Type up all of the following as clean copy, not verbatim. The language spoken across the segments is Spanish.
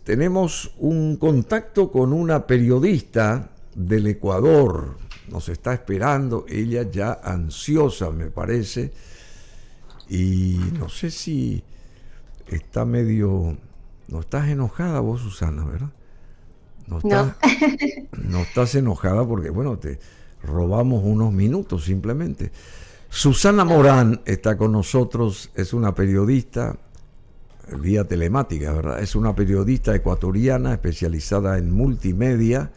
tenemos un contacto con una periodista del Ecuador. Nos está esperando, ella ya ansiosa, me parece. Y no sé si está medio... No estás enojada vos, Susana, ¿verdad? No No. estás, no estás enojada porque, bueno, te robamos unos minutos simplemente. Susana Morán está con nosotros, es una periodista vía telemática, ¿verdad? Es una periodista ecuatoriana especializada en multimedia,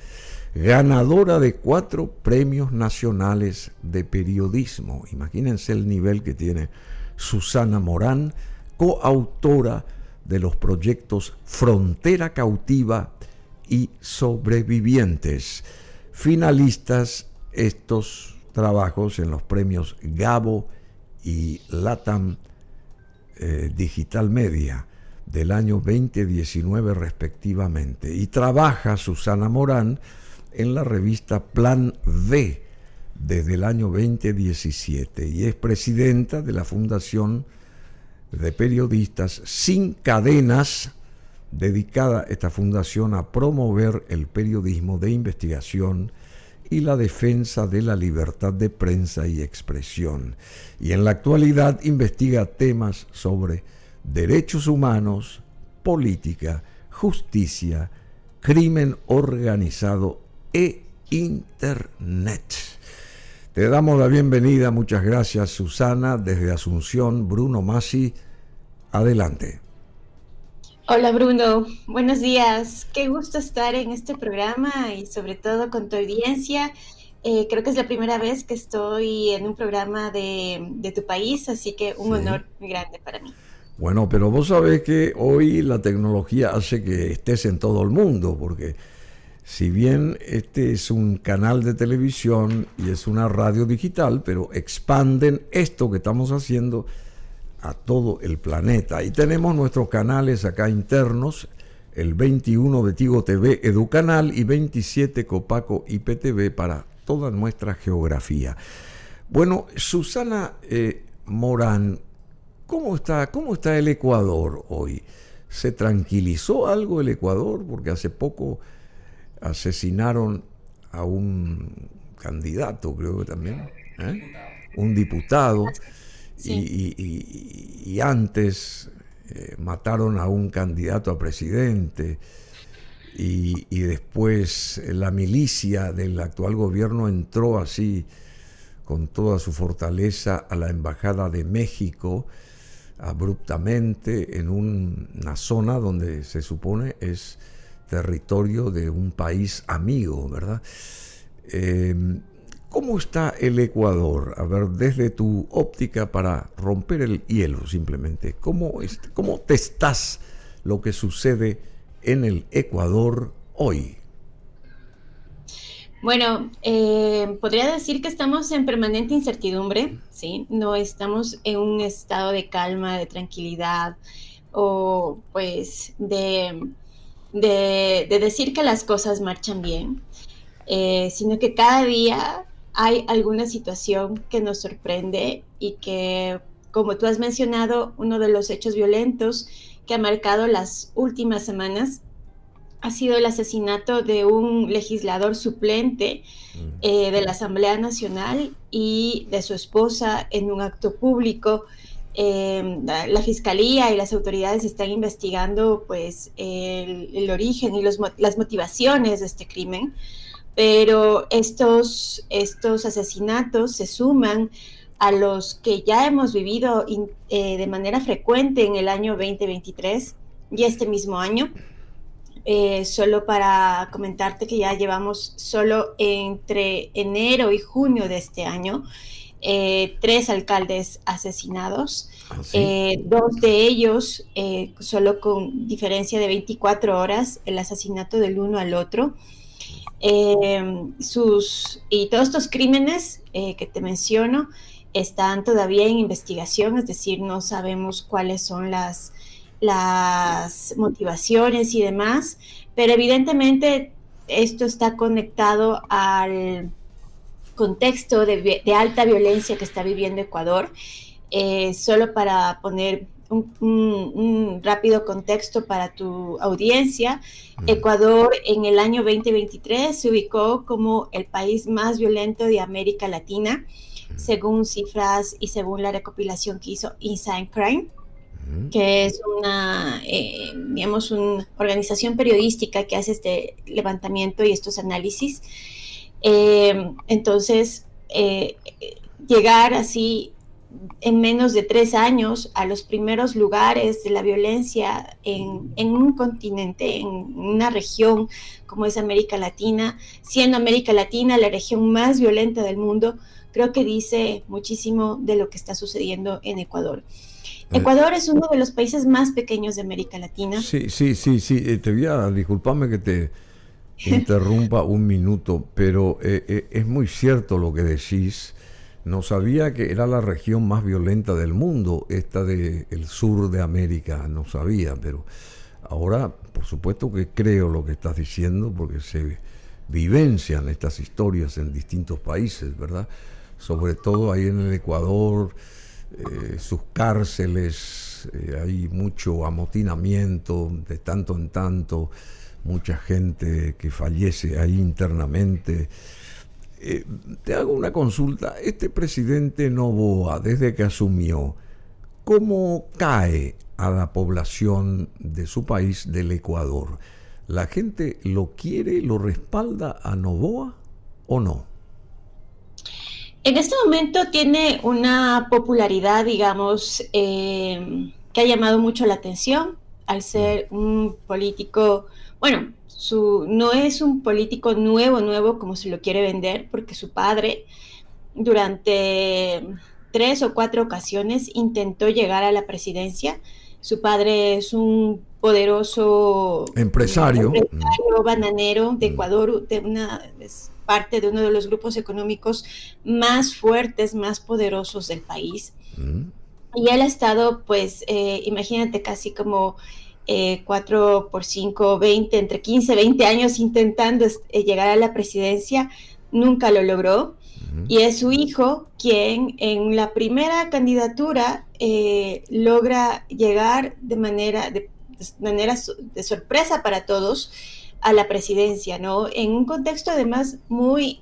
ganadora de 4 premios nacionales de periodismo. Imagínense el nivel que tiene Susana Morán, coautora de los proyectos Frontera Cautiva y Sobrevivientes. Finalistas estos trabajos en los premios Gabo y Latam Digital Media del año 2019 respectivamente. Y trabaja Susana Morán en la revista Plan V desde el año 2017 y es presidenta de la Fundación de Periodistas Sin Cadenas, dedicada esta fundación a promover el periodismo de investigación y la defensa de la libertad de prensa y expresión. Y en la actualidad investiga temas sobre derechos humanos, política, justicia, crimen organizado e Internet. Te damos la bienvenida, muchas gracias Susana, desde Asunción, Bruno Masi, adelante. Hola Bruno, buenos días. Qué gusto estar en este programa y sobre todo con tu audiencia. Creo que es la primera vez que estoy en un programa de tu país, así que un Sí. honor muy grande para mí. Bueno, pero vos sabés que hoy la tecnología hace que estés en todo el mundo, porque si bien este es un canal de televisión y es una radio digital, pero expanden esto que estamos haciendo a todo el planeta. Y tenemos nuestros canales acá internos, el 21 de Tigo TV Educanal y 27 Copaco IPTV para toda nuestra geografía. Bueno, Susana Morán, ¿cómo está el Ecuador hoy? ¿Se tranquilizó algo el Ecuador? Porque hace poco asesinaron a un candidato, creo que también, ¿eh? Un diputado, Sí. y antes mataron a un candidato a presidente, y después la milicia del actual gobierno entró así con toda su fortaleza a la Embajada de México abruptamente en una zona donde se supone es territorio de un país amigo, ¿verdad? Eh, ¿Cómo está el Ecuador? A ver, desde tu óptica para romper el hielo simplemente, ¿cómo te estás lo que sucede en el Ecuador hoy? Bueno, podría decir que estamos en permanente incertidumbre, ¿sí? No estamos en un estado de calma, de tranquilidad o pues de decir que las cosas marchan bien. Sino que cada día hay alguna situación que nos sorprende y que, como tú has mencionado, uno de los hechos violentos que ha marcado las últimas semanas ha sido el asesinato de un legislador suplente Mm. de la Asamblea Nacional y de su esposa en un acto público. La fiscalía y las autoridades están investigando pues el origen y las motivaciones de este crimen, pero estos asesinatos se suman a los que ya hemos vivido de manera frecuente en el año 2023 y este mismo año. Solo para comentarte que ya llevamos solo entre enero y junio de este año 3 alcaldes asesinados, ¿Así? 2 de ellos solo con diferencia de 24 horas, el asesinato del uno al otro. Y todos estos crímenes que te menciono están todavía en investigación, es decir, no sabemos cuáles son las motivaciones y demás, pero evidentemente esto está conectado al contexto de alta violencia que está viviendo Ecuador. Solo para poner un rápido contexto para tu audiencia. Ecuador en el año 2023 se ubicó como el país más violento de América Latina, según cifras y según la recopilación que hizo Inside Crime, que es digamos, una organización periodística que hace este levantamiento y estos análisis. Entonces, llegar así en menos de 3 años a los primeros lugares de la violencia en un continente, en una región como es América Latina, siendo América Latina la región más violenta del mundo, creo que dice muchísimo de lo que está sucediendo en Ecuador. Ecuador es uno de los países más pequeños de América Latina. Sí. Te voy a disculparme que te interrumpa un minuto, pero es muy cierto lo que decís. No sabía que era la región más violenta del mundo, esta del sur de América, no sabía, pero ahora por supuesto que creo lo que estás diciendo, porque se vivencian estas historias en distintos países, ¿verdad? Sobre todo ahí en el Ecuador, sus cárceles, hay mucho amotinamiento de tanto en tanto, mucha gente que fallece ahí internamente. Te hago una consulta. Este presidente Noboa, desde que asumió, ¿cómo cae a la población de su país, del Ecuador? ¿La gente lo quiere, lo respalda a Noboa o no? En este momento tiene una popularidad, digamos, que ha llamado mucho la atención al ser un político, bueno, no es un político nuevo como se lo quiere vender, porque su padre durante 3 o 4 ocasiones intentó llegar a la presidencia. Su padre es un poderoso empresario bananero de Ecuador, es parte de uno de los grupos económicos más fuertes, más poderosos del país. Y él ha estado, pues, imagínate, casi como 4 por 5, 20, entre 15, 20 años intentando llegar a la presidencia, nunca lo logró. Y es su hijo quien en la primera candidatura logra llegar de manera de sorpresa para todos a la presidencia, ¿no? En un contexto además muy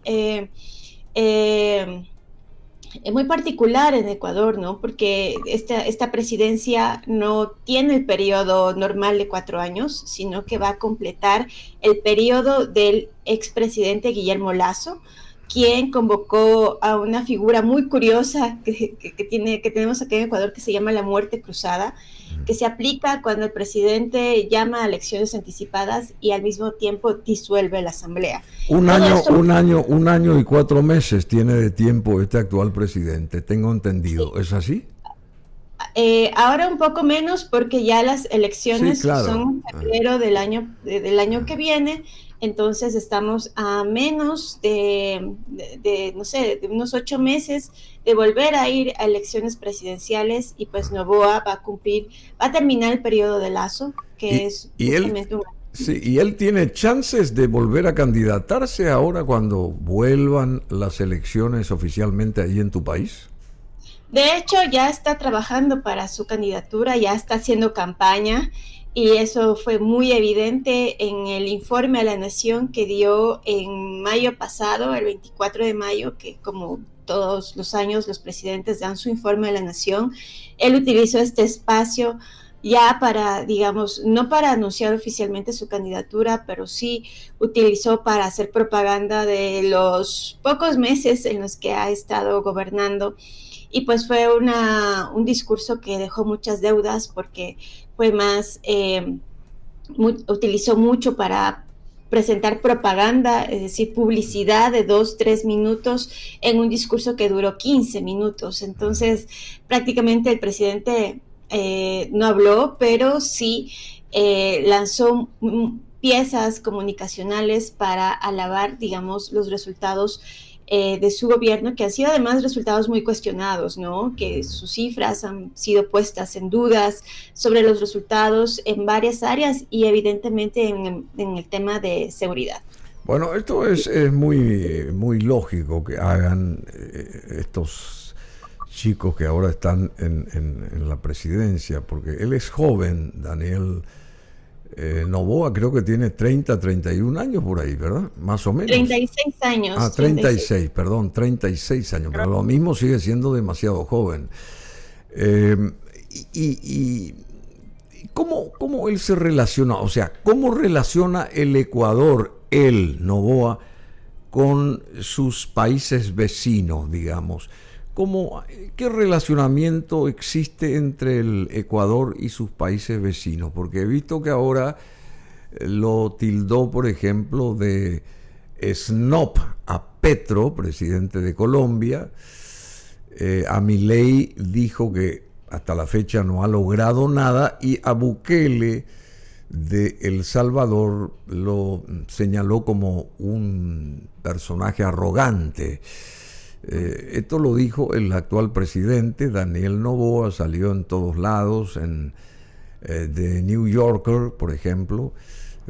particular en Ecuador, ¿no? Porque esta presidencia no tiene el periodo normal de 4 años, sino que va a completar el periodo del expresidente Guillermo Lasso, quien convocó a una figura muy curiosa que tenemos aquí en Ecuador, que se llama la muerte cruzada, que se aplica cuando el presidente llama a elecciones anticipadas y al mismo tiempo disuelve la asamblea. Un año y 4 meses tiene de tiempo este actual presidente, tengo entendido. Sí. ¿Es así? Ahora un poco menos, porque ya las elecciones son en febrero del año que viene. Entonces estamos a menos de unos 8 meses de volver a ir a elecciones presidenciales, y pues Noboa va a terminar el periodo de Lasso, que es justamente y él tiene chances de volver a candidatarse ahora cuando vuelvan las elecciones oficialmente ahí en tu país. De hecho, ya está trabajando para su candidatura, ya está haciendo campaña. Y eso fue muy evidente en el informe a la Nación que dio en mayo pasado, el 24 de mayo, que como todos los años los presidentes dan su informe a la Nación. Él utilizó este espacio ya para, digamos, no para anunciar oficialmente su candidatura, pero sí utilizó para hacer propaganda de los pocos meses en los que ha estado gobernando. Y pues fue un discurso que dejó muchas deudas, porque fue más, utilizó mucho para presentar propaganda, es decir, publicidad de 2-3 minutos en un discurso que duró 15 minutos. Entonces, prácticamente el presidente no habló, pero sí lanzó piezas comunicacionales para alabar, digamos, los resultados de su gobierno, que han sido además resultados muy cuestionados, ¿no? Que sus cifras han sido puestas en dudas sobre los resultados en varias áreas, y evidentemente en el tema de seguridad. Bueno, esto es muy lógico que hagan estos chicos que ahora están en la presidencia, porque él es joven, Daniel Noboa, creo que tiene 30, 31 años por ahí, ¿verdad? Más o menos. 36 años. Ah, 36, perdón, 36 años, pero lo mismo sigue siendo demasiado joven. Y ¿cómo él se relaciona? O sea, ¿cómo relaciona el Ecuador, él, Noboa, con sus países vecinos, digamos? ¿Qué relacionamiento existe entre el Ecuador y sus países vecinos? Porque he visto que ahora lo tildó, por ejemplo, de snob a Petro, presidente de Colombia. A Milei dijo que hasta la fecha no ha logrado nada, y a Bukele de El Salvador lo señaló como un personaje arrogante. Esto lo dijo el actual presidente Daniel Noboa, salió en todos lados, en The New Yorker, por ejemplo,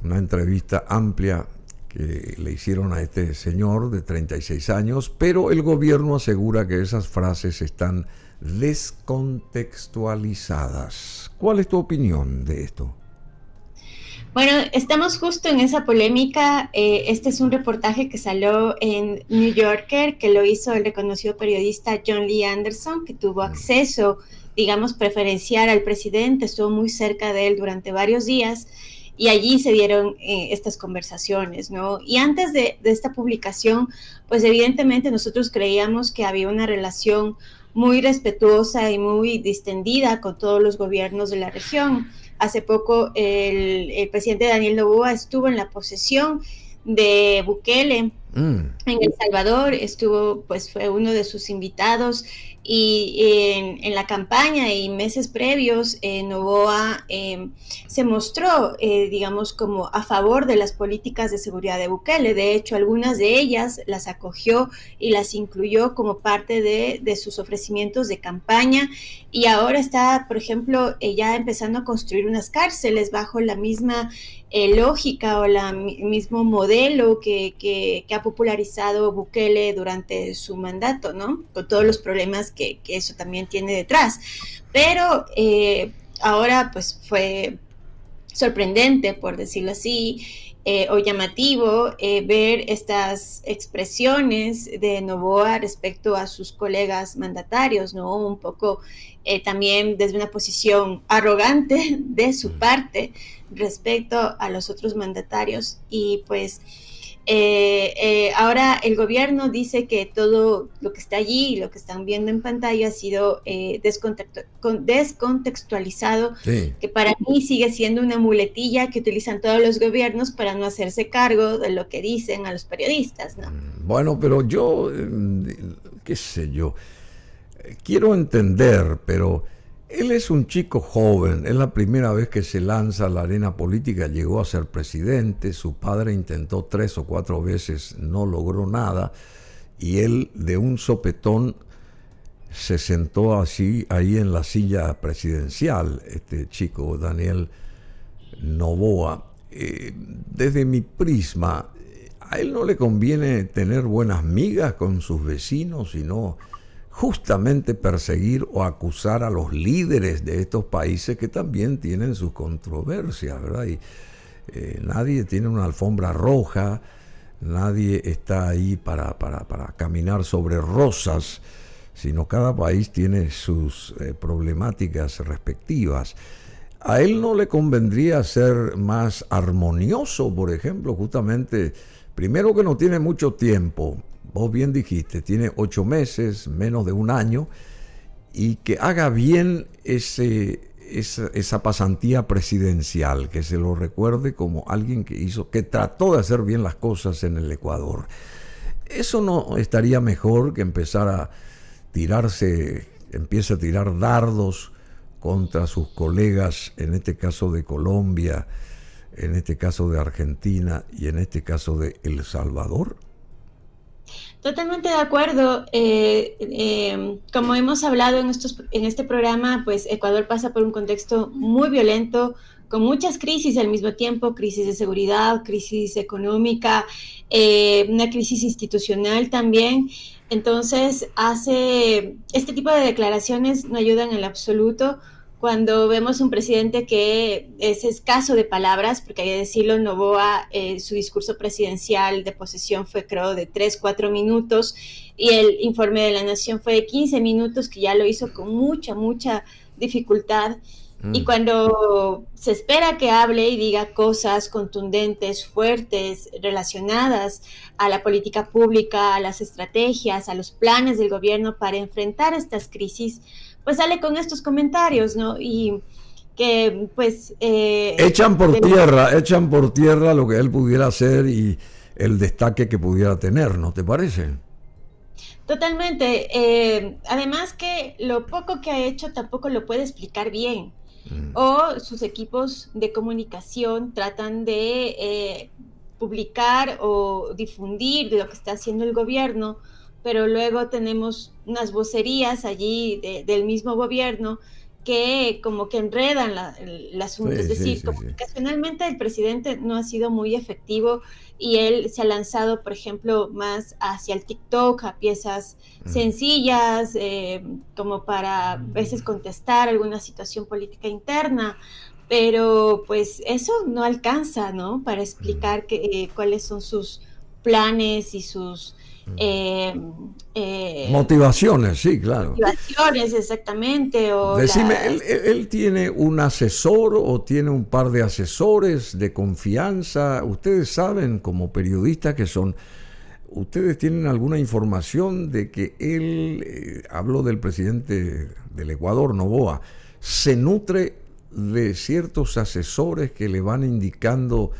una entrevista amplia que le hicieron a este señor de 36 años, pero el gobierno asegura que esas frases están descontextualizadas. ¿Cuál es tu opinión de esto? Bueno, estamos justo en esa polémica. Este es un reportaje que salió en New Yorker, que lo hizo el reconocido periodista John Lee Anderson, que tuvo acceso, digamos, preferencial al presidente, estuvo muy cerca de él durante varios días, y allí se dieron estas conversaciones, ¿no? Y antes de esta publicación, pues evidentemente nosotros creíamos que había una relación muy respetuosa y muy distendida con todos los gobiernos de la región. Hace poco el presidente Daniel Noboa estuvo en la posesión de Bukele en El Salvador, fue uno de sus invitados, y en la campaña y meses previos, Noboa se mostró, digamos, como a favor de las políticas de seguridad de Bukele. De hecho, algunas de ellas las acogió y las incluyó como parte de sus ofrecimientos de campaña, y ahora está, por ejemplo, ya empezando a construir unas cárceles bajo la misma lógica o mismo modelo que ha popularizado Bukele durante su mandato, ¿no? Con todos los problemas que eso también tiene detrás. Pero ahora pues fue sorprendente, por decirlo así, o llamativo, ver estas expresiones de Noboa respecto a sus colegas mandatarios, ¿no? Un poco también desde una posición arrogante de su parte respecto a los otros mandatarios. Y pues ahora el gobierno dice que todo lo que está allí y lo que están viendo en pantalla ha sido descontextualizado, sí, que para mí sigue siendo una muletilla que utilizan todos los gobiernos para no hacerse cargo de lo que dicen a los periodistas, ¿no? Bueno, pero yo, qué sé yo, quiero entender, pero él es un chico joven, es la primera vez que se lanza a la arena política, llegó a ser presidente, su padre intentó 3 o 4 veces, no logró nada, y él de un sopetón se sentó así ahí en la silla presidencial, este chico Daniel Noboa. Desde mi prisma, a él no le conviene tener buenas migas con sus vecinos, sino justamente perseguir o acusar a los líderes de estos países que también tienen sus controversias, ¿verdad? Y nadie tiene una alfombra roja, nadie está ahí para caminar sobre rosas, sino cada país tiene sus problemáticas respectivas. A él no le convendría ser más armonioso, por ejemplo, justamente, primero que no tiene mucho tiempo. Vos bien dijiste, tiene 8 meses, menos de un año, y que haga bien esa pasantía presidencial, que se lo recuerde como alguien que trató de hacer bien las cosas en el Ecuador. ¿Eso no estaría mejor que empiece a tirar dardos contra sus colegas, en este caso de Colombia, en este caso de Argentina y en este caso de El Salvador? Totalmente de acuerdo. Como hemos hablado en este programa, pues Ecuador pasa por un contexto muy violento, con muchas crisis al mismo tiempo, crisis de seguridad, crisis económica, una crisis institucional también. Entonces, este tipo de declaraciones no ayudan en lo absoluto cuando vemos un presidente que es escaso de palabras, porque hay que decirlo, Noboa, su discurso presidencial de posesión fue creo de 3-4 minutos y el informe de la Nación fue de 15 minutos, que ya lo hizo con mucha dificultad. Y cuando se espera que hable y diga cosas contundentes, fuertes, relacionadas a la política pública, a las estrategias, a los planes del gobierno para enfrentar estas crisis, pues sale con estos comentarios, ¿no? Y que pues... echan por tierra lo que él pudiera hacer y el destaque que pudiera tener, ¿no te parece? Totalmente. Además que lo poco que ha hecho tampoco lo puede explicar bien. O sus equipos de comunicación tratan de publicar o difundir lo que está haciendo el gobierno, pero luego tenemos unas vocerías allí del mismo gobierno que como que enredan el asunto. Sí, Es sí, decir, sí, sí. comunicacionalmente el presidente no ha sido muy efectivo y él se ha lanzado, por ejemplo, más hacia el TikTok, a piezas sencillas, como para a veces contestar alguna situación política interna, pero pues eso no alcanza, ¿no? Para explicar cuáles son sus planes y sus motivaciones, sí, claro. motivaciones exactamente, o Decime, las... ¿él tiene un asesor o tiene un par de asesores de confianza? Ustedes saben, como periodistas que son, ¿ustedes tienen alguna información de que él, hablo del presidente del Ecuador, Noboa, se nutre de ciertos asesores que le van indicando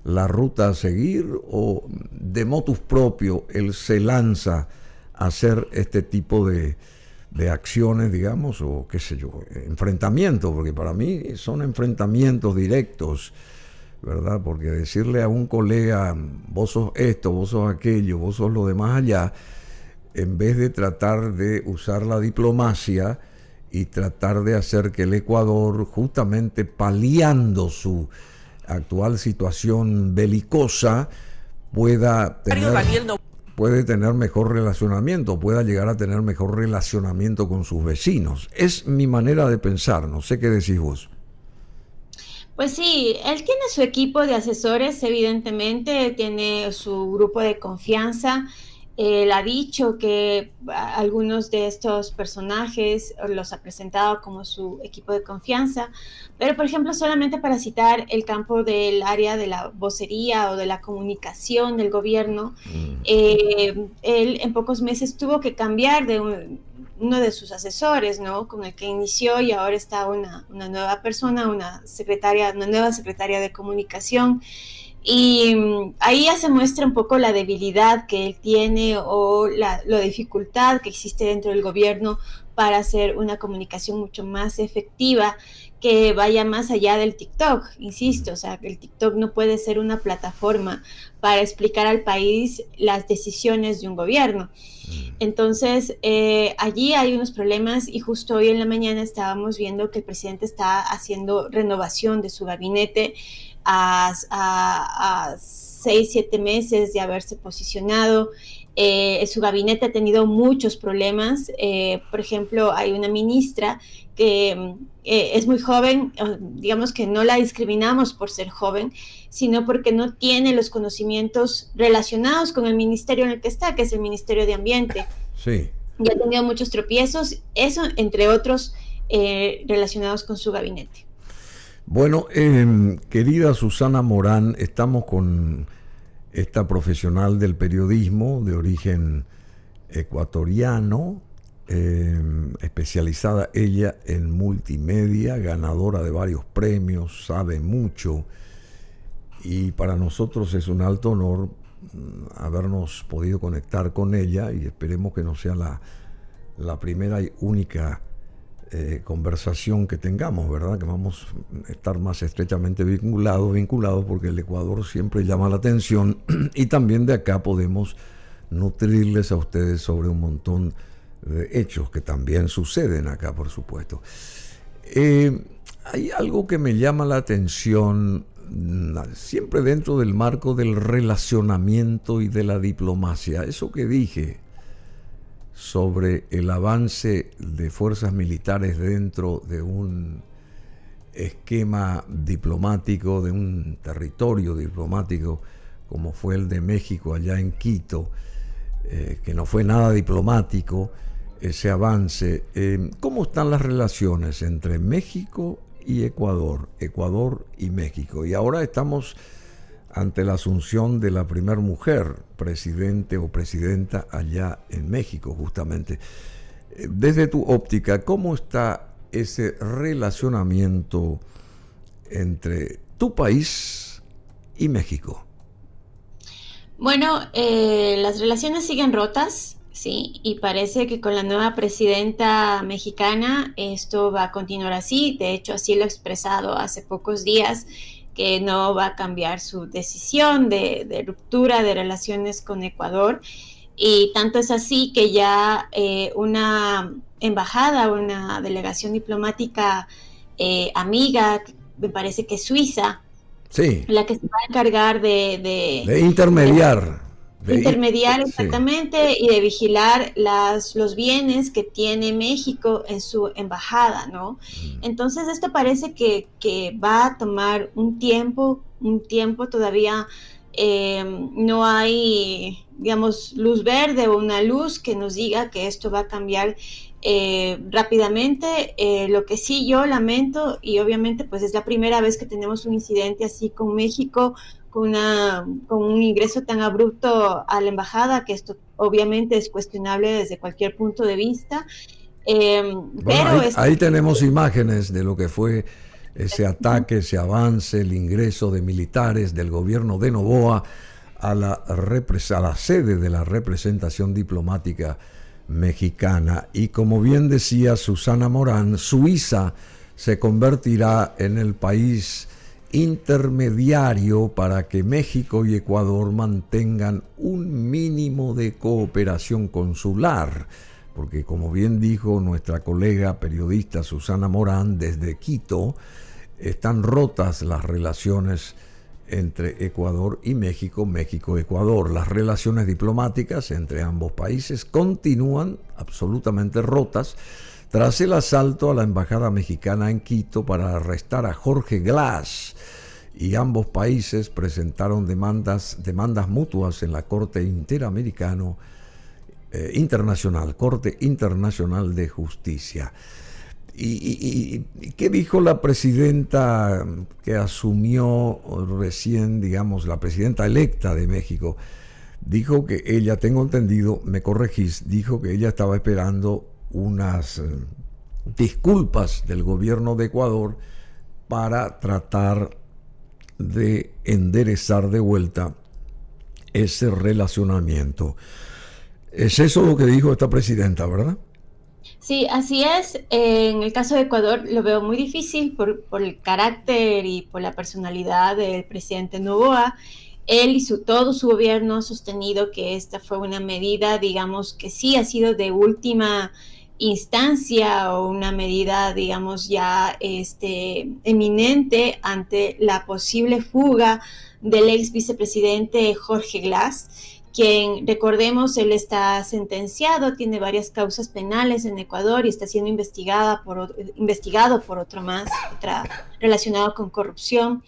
la ruta a seguir, o de motus propio él se lanza a hacer este tipo de acciones, digamos, o qué sé yo, enfrentamientos? Porque para mí son enfrentamientos directos, ¿verdad? Porque decirle a un colega, vos sos esto, vos sos aquello, vos sos lo demás allá, en vez de tratar de usar la diplomacia y tratar de hacer que el Ecuador, justamente paliando su actual situación belicosa, puede tener mejor relacionamiento, pueda llegar a tener mejor relacionamiento con sus vecinos. Es mi manera de pensar, no sé qué decís vos. Pues sí, él tiene su equipo de asesores, evidentemente, tiene su grupo de confianza. Él ha dicho que algunos de estos personajes los ha presentado como su equipo de confianza, pero por ejemplo, solamente para citar el campo del área de la vocería o de la comunicación del gobierno, él en pocos meses tuvo que cambiar de uno de sus asesores, ¿no? Con el que inició, y ahora está una nueva persona, una nueva secretaria de comunicación. Y ahí ya se muestra un poco la debilidad que él tiene, o la dificultad que existe dentro del gobierno para hacer una comunicación mucho más efectiva, que vaya más allá del TikTok, insisto. O sea, el TikTok no puede ser una plataforma para explicar al país las decisiones de un gobierno. Entonces, allí hay unos problemas, y justo hoy en la mañana estábamos viendo que el presidente está haciendo renovación de su gabinete a 6-7 meses de haberse posicionado. Su gabinete ha tenido muchos problemas. Por ejemplo, hay una ministra que es muy joven, digamos que no la discriminamos por ser joven, sino porque no tiene los conocimientos relacionados con el ministerio en el que está, que es el Ministerio de Ambiente. Sí. Y ha tenido muchos tropiezos, eso entre otros relacionados con su gabinete. Bueno, querida Susana Morán, estamos con esta profesional del periodismo de origen ecuatoriano, especializada ella en multimedia, ganadora de varios premios, sabe mucho, y para nosotros es un alto honor habernos podido conectar con ella, y esperemos que no sea la primera y única conversación que tengamos, ¿verdad? Que vamos a estar más estrechamente vinculados, porque el Ecuador siempre llama la atención, y también de acá podemos nutrirles a ustedes sobre un montón de hechos que también suceden acá, por supuesto. Hay algo que me llama la atención, siempre dentro del marco del relacionamiento y de la diplomacia. Eso que dije, sobre el avance de fuerzas militares dentro de un esquema diplomático, de un territorio diplomático como fue el de México allá en Quito, que no fue nada diplomático ese avance. ¿Cómo están las relaciones entre México y Ecuador, Ecuador y México? Y ahora estamos ante la asunción de la primera mujer presidente o presidenta allá en México, justamente. Desde tu óptica, ¿cómo está ese relacionamiento entre tu país y México? Bueno, las relaciones siguen rotas, ¿sí? Y parece que con la nueva presidenta mexicana esto va a continuar así. De hecho, así lo ha expresado hace pocos días, que no va a cambiar su decisión de ruptura de relaciones con Ecuador. Y tanto es así que ya una embajada, una delegación diplomática amiga, me parece que Suiza, Sí, la que se va a encargar de intermediar. intermediar Sí. exactamente y de vigilar los bienes que tiene México en su embajada, ¿no? Entonces esto parece que va a tomar un tiempo todavía. No hay, digamos, luz verde o una luz que nos diga que esto va a cambiar rápidamente. Lo que sí yo lamento, y obviamente pues es la primera vez que tenemos un incidente así con México, con un ingreso tan abrupto a la embajada, que esto obviamente es cuestionable desde cualquier punto de vista, Bueno, pero es... ahí tenemos imágenes de lo que fue ese ataque, ese avance, el ingreso de militares del gobierno de Noboa a la sede de la representación diplomática mexicana. Y como bien decía Susana Morán, Suiza se convertirá en el país intermediario para que México y Ecuador mantengan un mínimo de cooperación consular, porque como bien dijo nuestra colega periodista Susana Morán, desde Quito están rotas las relaciones entre Ecuador y México, México-Ecuador. Las relaciones diplomáticas entre ambos países continúan absolutamente rotas tras el asalto a la embajada mexicana en Quito para arrestar a Jorge Glass, y ambos países presentaron demandas mutuas en la Corte Internacional, Corte Internacional de Justicia. ¿Y qué dijo la presidenta que asumió recién, digamos, la presidenta electa de México? Dijo que ella, tengo entendido, me corregís, dijo que ella estaba esperando unas disculpas del gobierno de Ecuador para tratar de enderezar de vuelta ese relacionamiento. Es eso lo que dijo esta presidenta, ¿verdad? Sí, así es. En el caso de Ecuador lo veo muy difícil por el carácter y por la personalidad del presidente Noboa. Él y todo su gobierno ha sostenido que esta fue una medida, digamos, que sí ha sido de última instancia o una medida, digamos, ya eminente ante la posible fuga del ex vicepresidente Jorge Glass, quien, recordemos, él está sentenciado, tiene varias causas penales en Ecuador y está siendo investigado por otra relacionado con corrupción.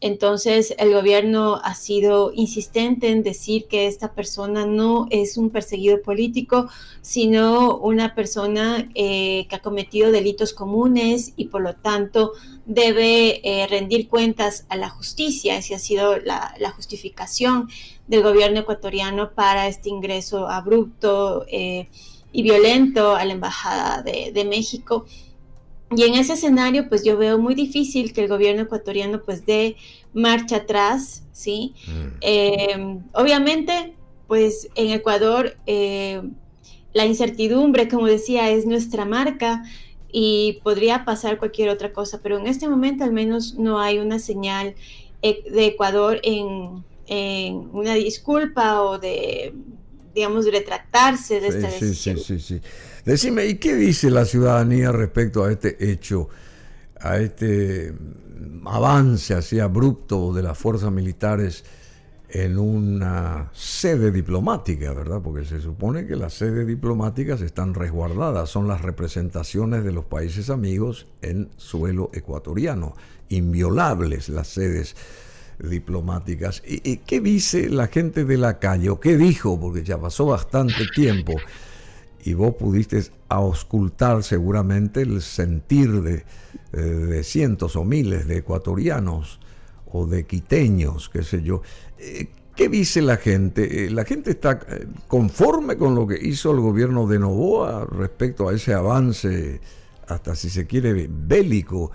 Entonces, el gobierno ha sido insistente en decir que esta persona no es un perseguido político, sino una persona que ha cometido delitos comunes y por lo tanto debe rendir cuentas a la justicia. Esa ha sido la justificación del gobierno ecuatoriano para este ingreso abrupto y violento a la Embajada de México. Y en ese escenario, pues yo veo muy difícil que el gobierno ecuatoriano pues dé marcha atrás, ¿sí? Obviamente, pues en Ecuador la incertidumbre, como decía, es nuestra marca y podría pasar cualquier otra cosa, pero en este momento al menos no hay una señal de Ecuador en una disculpa o de, digamos, retractarse de esta decisión. Sí. Decime, ¿y qué dice la ciudadanía respecto a este hecho, a este avance así abrupto de las fuerzas militares en una sede diplomática, ¿verdad? Porque se supone que las sedes diplomáticas están resguardadas, son las representaciones de los países amigos en suelo ecuatoriano, inviolables las sedes diplomáticas. ¿Y qué dice la gente de la calle? ¿O qué dijo? Porque ya pasó bastante tiempo y vos pudiste auscultar seguramente el sentir de cientos o miles de ecuatorianos o de quiteños, qué sé yo. ¿Qué dice la gente? ¿La gente está conforme con lo que hizo el gobierno de Noboa respecto a ese avance, hasta si se quiere, bélico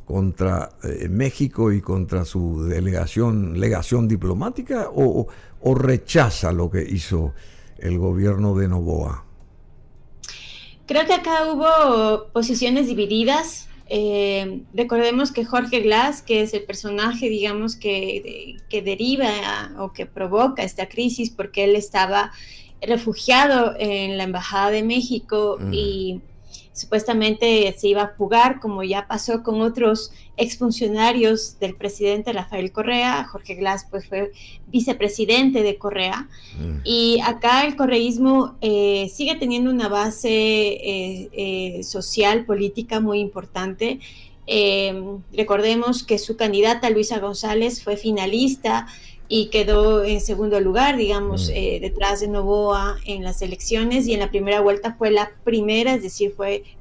contra México y contra su legación diplomática, o rechaza lo que hizo el gobierno de Noboa? Creo que acá hubo posiciones divididas. Recordemos que Jorge Glass, que es el personaje, digamos, que deriva o que provoca esta crisis, porque él estaba refugiado en la Embajada de México y supuestamente se iba a fugar, como ya pasó con otros exfuncionarios del presidente Rafael Correa. Jorge Glass pues fue vicepresidente de Correa. Y acá el correísmo sigue teniendo una base social, política muy importante. Recordemos que su candidata Luisa González fue finalista y quedó en segundo lugar, digamos, detrás de Noboa en las elecciones, y en la primera vuelta fue la primera, es decir,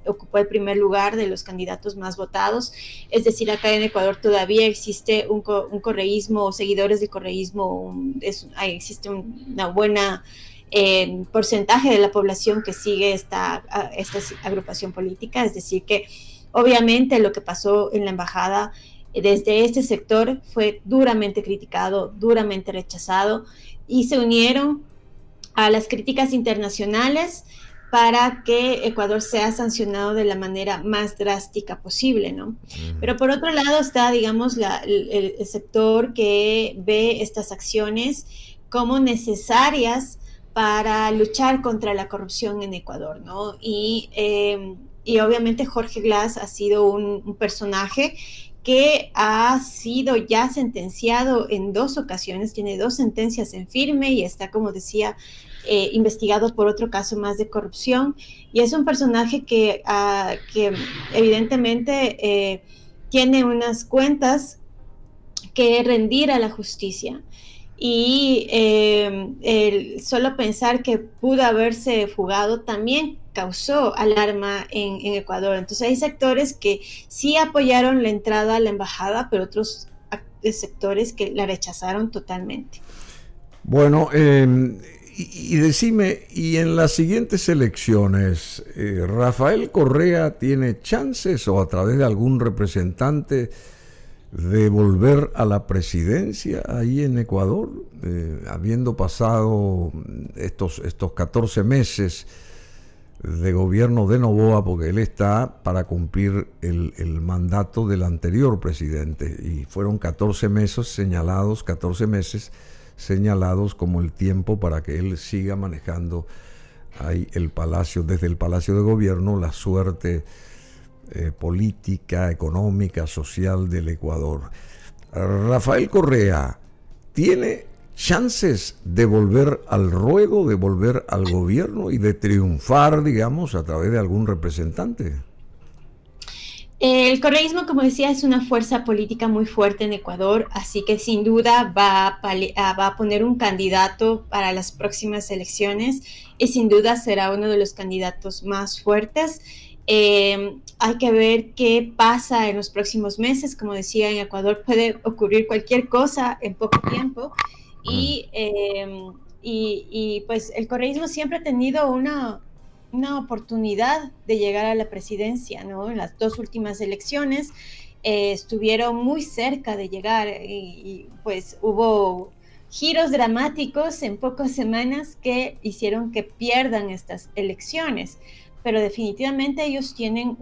ocupó el primer lugar de los candidatos más votados. Es decir, acá en Ecuador todavía existe un correísmo, o seguidores del correísmo, existe una buena porcentaje de la población que sigue esta agrupación política. Es decir, que obviamente lo que pasó en la embajada desde este sector fue duramente criticado, duramente rechazado, y se unieron a las críticas internacionales para que Ecuador sea sancionado de la manera más drástica posible, ¿no? Pero por otro lado está, digamos, el sector que ve estas acciones como necesarias para luchar contra la corrupción en Ecuador, ¿no? Y obviamente Jorge Glass ha sido un personaje que ha sido ya sentenciado en 2 ocasiones, tiene 2 sentencias en firme y está, como decía, investigado por otro caso más de corrupción. Y es un personaje que evidentemente tiene unas cuentas que rendir a la justicia. Y el solo pensar que pudo haberse fugado también causó alarma en Ecuador. Entonces hay sectores que sí apoyaron la entrada a la embajada, pero otros sectores que la rechazaron totalmente. Bueno, y decime, ¿y en las siguientes elecciones Rafael Correa tiene chances, o a través de algún representante, de volver a la presidencia ahí en Ecuador, habiendo pasado estos 14 meses de gobierno de Noboa, porque él está para cumplir el mandato del anterior presidente, y fueron 14 meses señalados como el tiempo para que él siga manejando ahí desde el Palacio de Gobierno, la suerte política, económica, social del Ecuador. Rafael Correa tiene chances de volver al ruedo, de volver al gobierno y de triunfar, digamos, a través de algún representante. El correísmo, como decía, es una fuerza política muy fuerte en Ecuador, así que sin duda va a poner un candidato para las próximas elecciones, y sin duda será uno de los candidatos más fuertes. Hay que ver qué pasa en los próximos meses. Como decía, en Ecuador puede ocurrir cualquier cosa en poco tiempo, y pues el correísmo siempre ha tenido una oportunidad de llegar a la presidencia, ¿no? En las 2 últimas elecciones estuvieron muy cerca de llegar, y pues hubo giros dramáticos en pocas semanas que hicieron que pierdan estas elecciones, pero definitivamente ellos tienen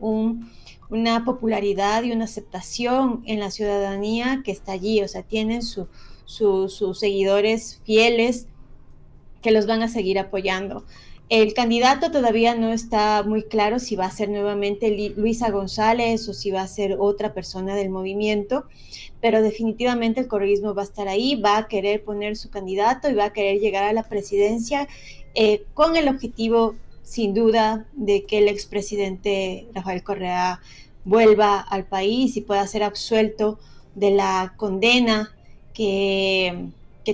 una popularidad y una aceptación en la ciudadanía que está allí. O sea, tienen sus seguidores fieles que los van a seguir apoyando. El candidato todavía no está muy claro si va a ser nuevamente Luisa González o si va a ser otra persona del movimiento, pero definitivamente el correísmo va a estar ahí, va a querer poner su candidato y va a querer llegar a la presidencia con el objetivo, sin duda, de que el expresidente Rafael Correa vuelva al país y pueda ser absuelto de la condena que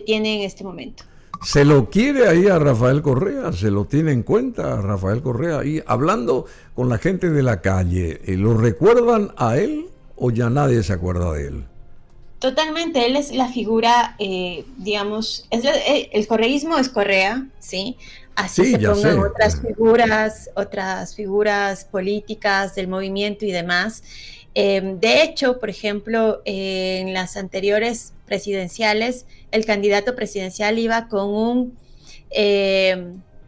tiene en este momento. ¿Se lo quiere ahí a Rafael Correa? ¿Se lo tiene en cuenta a Rafael Correa ahí? Hablando con la gente de la calle, ¿lo recuerdan a él o ya nadie se acuerda de él? Totalmente, él es la figura, digamos, el correísmo es Correa, ¿sí? Así Sí, se ya pongan sé. otras figuras políticas del movimiento y demás. De hecho, por ejemplo, en las anteriores presidenciales, el candidato presidencial iba con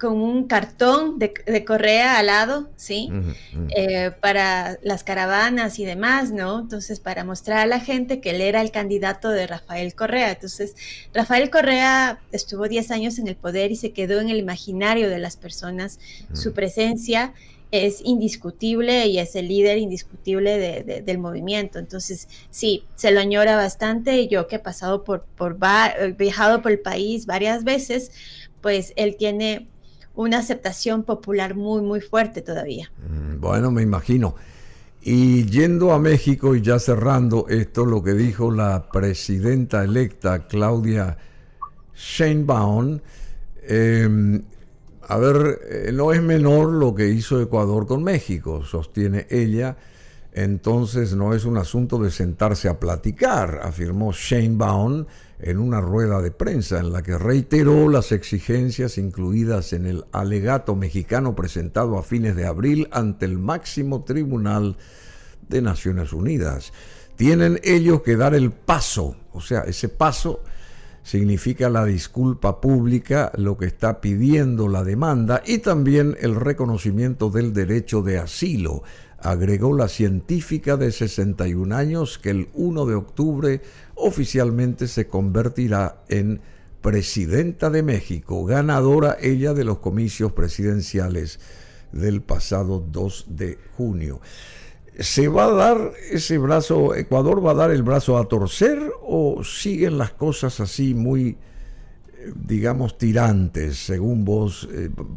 un cartón de Correa al lado, ¿sí? Para las caravanas y demás, ¿no? Entonces, para mostrar a la gente que él era el candidato de Rafael Correa. Entonces, Rafael Correa estuvo 10 años en el poder y se quedó en el imaginario de las personas. Su presencia es indiscutible y es el líder indiscutible del movimiento. Entonces, sí, se lo añora bastante. Y yo que he pasado viajado por el país varias veces, pues él tiene una aceptación popular muy, muy fuerte todavía. Bueno, me imagino. Y yendo a México y ya cerrando esto, lo que dijo la presidenta electa Claudia Sheinbaum, no es menor lo que hizo Ecuador con México, sostiene ella. Entonces no es un asunto de sentarse a platicar, afirmó Sheinbaum en una rueda de prensa en la que reiteró las exigencias incluidas en el alegato mexicano presentado a fines de abril ante el máximo tribunal de Naciones Unidas. Tienen ellos que dar el paso, o sea, ese paso significa la disculpa pública, lo que está pidiendo la demanda y también el reconocimiento del derecho de asilo, agregó la científica de 61 años que el 1 de octubre oficialmente se convertirá en presidenta de México, ganadora ella de los comicios presidenciales del pasado 2 de junio. ¿Se va a dar ese brazo, Ecuador va a dar el brazo a torcer o siguen las cosas así muy, digamos, tirantes, según vos?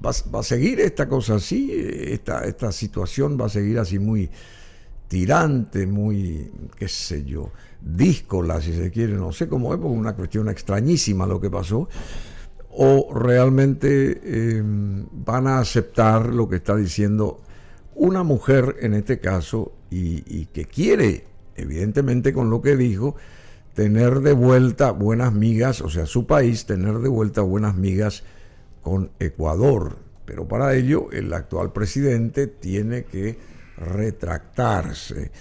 ¿Va a seguir esta cosa así? ¿Esta situación va a seguir así muy tirante, muy, qué sé yo, díscola, si se quiere? No sé cómo es, porque es una cuestión extrañísima lo que pasó. ¿O realmente van a aceptar lo que está diciendo una mujer en este caso y que quiere, evidentemente con lo que dijo, tener de vuelta buenas migas, o sea, su país tener de vuelta buenas migas con Ecuador? Pero para ello el actual presidente tiene que retractarse.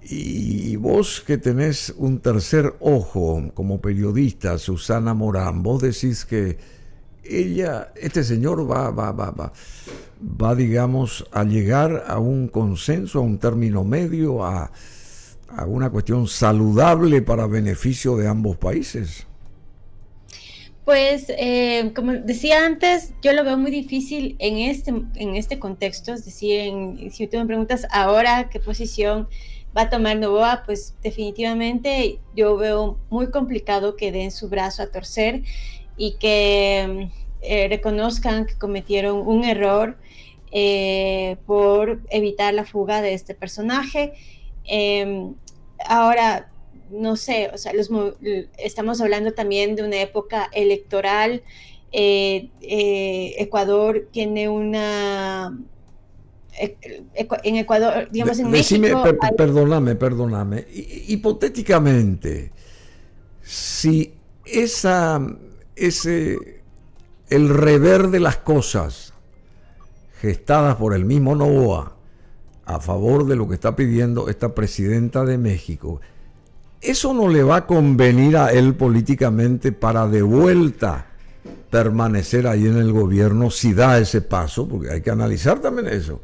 Y vos que tenés un tercer ojo como periodista, Susana Morán, vos decís que este señor va, digamos, a llegar a un consenso, a un término medio, a una cuestión saludable para beneficio de ambos países. Pues, como decía antes, yo lo veo muy difícil en este contexto. Es decir, si tú me preguntas ahora qué posición va a tomar Noboa, pues definitivamente yo veo muy complicado que den su brazo a torcer y que reconozcan que cometieron un error por evitar la fuga de este personaje. Ahora, no sé, o sea, estamos hablando también de una época electoral. Ecuador tiene en Ecuador, digamos, en México. Perdóname. Hipotéticamente, si el rever de las cosas gestadas por el mismo Noboa a favor de lo que está pidiendo esta presidenta de México, ¿eso no le va a convenir a él políticamente para de vuelta permanecer ahí en el gobierno si da ese paso? Porque hay que analizar también eso.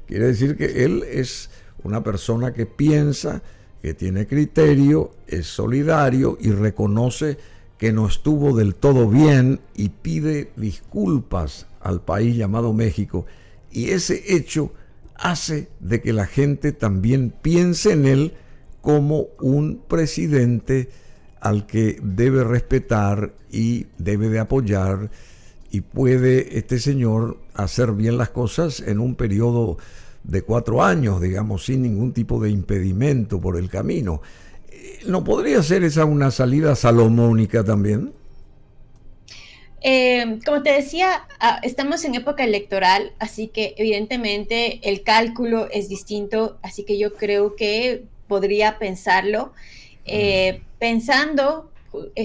Quiere decir que él es una persona que piensa, que tiene criterio, es solidario y reconoce que no estuvo del todo bien y pide disculpas al país llamado México, y ese hecho hace de que la gente también piense en él como un presidente al que debe respetar y debe de apoyar, y puede este señor hacer bien las cosas en un periodo de 4 años, digamos, sin ningún tipo de impedimento por el camino. ¿No podría ser esa una salida salomónica también? Como te decía, estamos en época electoral, así que evidentemente el cálculo es distinto, así que yo creo que podría pensarlo. Pensando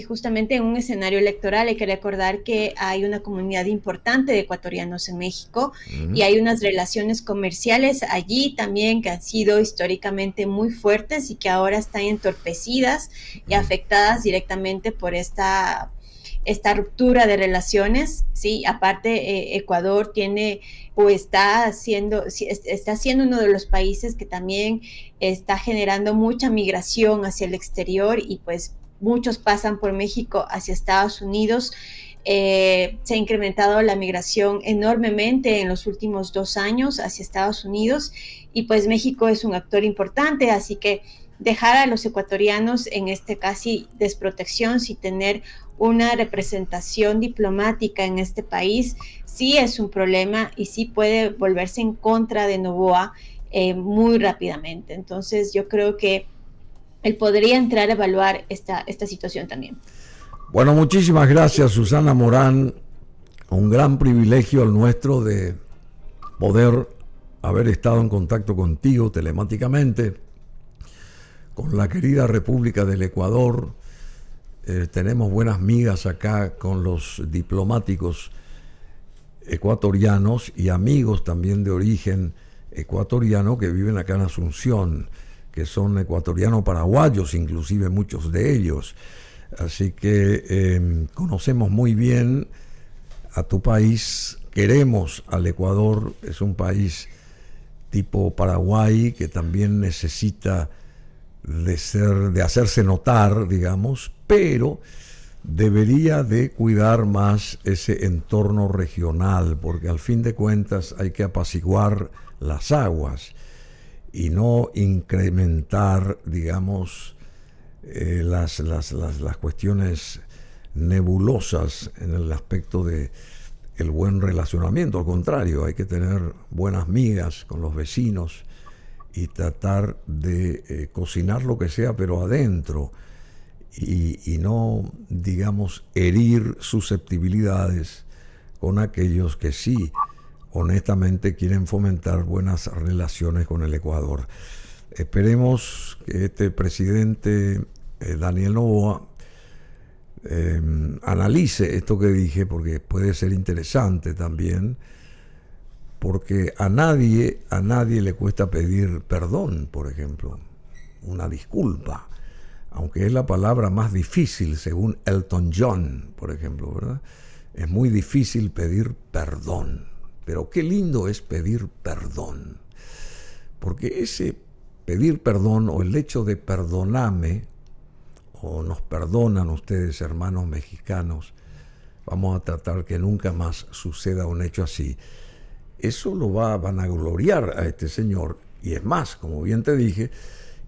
justamente en un escenario electoral, hay que recordar que hay una comunidad importante de ecuatorianos en México y hay unas relaciones comerciales allí también que han sido históricamente muy fuertes y que ahora están entorpecidas y afectadas directamente por esta ruptura de relaciones, ¿sí? Aparte, Ecuador tiene o está siendo uno de los países que también está generando mucha migración hacia el exterior y pues muchos pasan por México hacia Estados Unidos. Se ha incrementado la migración enormemente en los últimos 2 años hacia Estados Unidos y pues México es un actor importante, así que dejar a los ecuatorianos en este casi desprotección sin tener una representación diplomática en este país sí es un problema y sí puede volverse en contra de Noboa muy rápidamente. Entonces yo creo que él podría entrar a evaluar esta situación también. Bueno, muchísimas gracias, Susana Morán. Un gran privilegio el nuestro de poder haber estado en contacto contigo telemáticamente, con la querida República del Ecuador. Tenemos buenas migas acá con los diplomáticos ecuatorianos y amigos también de origen ecuatoriano que viven acá en Asunción, que son ecuatorianos paraguayos, inclusive muchos de ellos. Así que conocemos muy bien a tu país, queremos al Ecuador, es un país tipo Paraguay que también necesita de hacerse notar, digamos, pero debería de cuidar más ese entorno regional, porque al fin de cuentas hay que apaciguar las aguas y no incrementar, digamos, las cuestiones nebulosas en el aspecto de el buen relacionamiento. Al contrario, hay que tener buenas migas con los vecinos y tratar de cocinar lo que sea, pero adentro, y no, digamos, herir susceptibilidades con aquellos que sí, honestamente, quieren fomentar buenas relaciones con el Ecuador. Esperemos que este presidente, Daniel Noboa, analice esto que dije, porque puede ser interesante también, porque a nadie le cuesta pedir perdón, por ejemplo, una disculpa, aunque es la palabra más difícil, según Elton John, por ejemplo, ¿verdad? Es muy difícil pedir perdón, pero qué lindo es pedir perdón, porque ese pedir perdón o el hecho de perdonarme, o nos perdonan ustedes, hermanos mexicanos, vamos a tratar que nunca más suceda un hecho así. Eso lo va a vanagloriar a este señor, y es más, como bien te dije,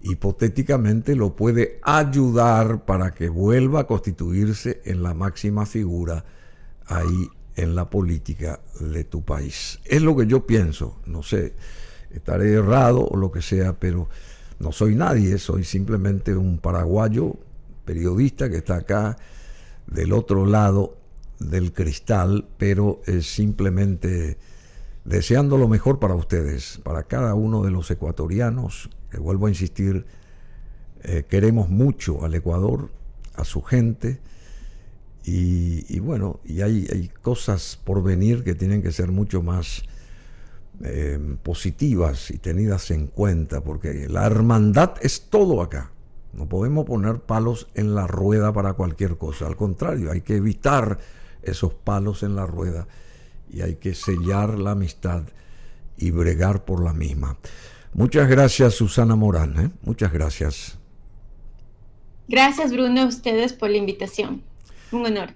hipotéticamente lo puede ayudar para que vuelva a constituirse en la máxima figura ahí en la política de tu país. Es lo que yo pienso, no sé, estaré errado o lo que sea, pero no soy nadie, soy simplemente un paraguayo periodista que está acá del otro lado del cristal, pero es simplemente deseando lo mejor para ustedes, para cada uno de los ecuatorianos, que vuelvo a insistir, queremos mucho al Ecuador, a su gente, y bueno, y hay cosas por venir que tienen que ser mucho más positivas y tenidas en cuenta, porque la hermandad es todo acá. No podemos poner palos en la rueda para cualquier cosa, al contrario, hay que evitar esos palos en la rueda y hay que sellar la amistad y bregar por la misma. Muchas gracias, Susana Morán, muchas gracias. Gracias, Bruno, a ustedes por la invitación. Un honor.